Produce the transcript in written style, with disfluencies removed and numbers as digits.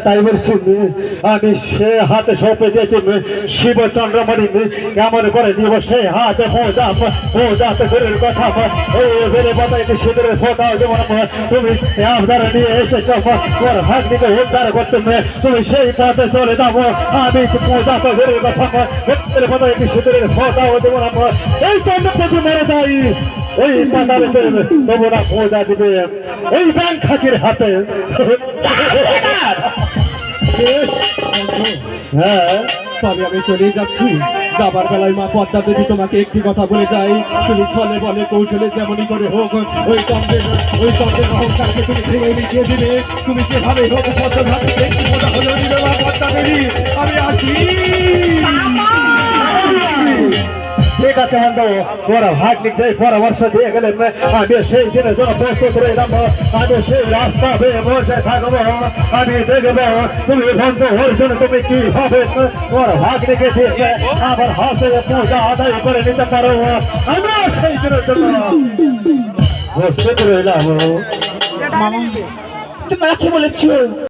তাই বলছি আমি সে হাতে সঁপে দিয়েছি শিব চন্দ্রমণি কেমন করে দিব সেই হাতে পৌঁছাতে শরীর কথা শীতের ফোটাও যেমন তুমি আবদার নিয়ে এসেছ ওর ভাগ্নিকে উদ্ধার করতে তুমি সেই পথে চলে যাবো আমি পৌঁছাতে শরীর কথা শীতের ফোটাও যেমন এই চন্দ্রপতি মেরে যাই ওই পাতারে তোমরা পৌঁছা দিবে ওই ব্যাংক খাকির হাতে। হ্যাঁ তবে আমি চলেই যাচ্ছি। যাবার বেলায় মা পদ্মা দেবী তোমাকে একটি কথা বলে যাই, তুমি ছলে বলে কৌশলে যেমনই করে হোক ওই চন্দ্রের অহংকারকে তুমি ভেঙে মিশিয়ে দিলে। তুমি যেভাবে হোক পদ্মা একটি কথা হলেও দিবে মা পদ্মা দেবী। আমি আসি। ঠিক আছে বন্ধু, ওরা ভাগ নিতে পরামর্শ দিয়ে গেলেন আমি সেই দিনের জন্য প্রস্তুত রইলাম। আমি সেই রাস্তা পেয়ে বসে থাকবো, আমি দেখবো তুমি বন্ধু অর্জুন তুমি কি হবে ওর ভাগ নিকে দিয়ে আবার হাতে পূজা আদায় করে নিতে পারো। আমরা সেই দিনের জন্য প্রস্তুত রইলাম। তুমি কি বলেছো?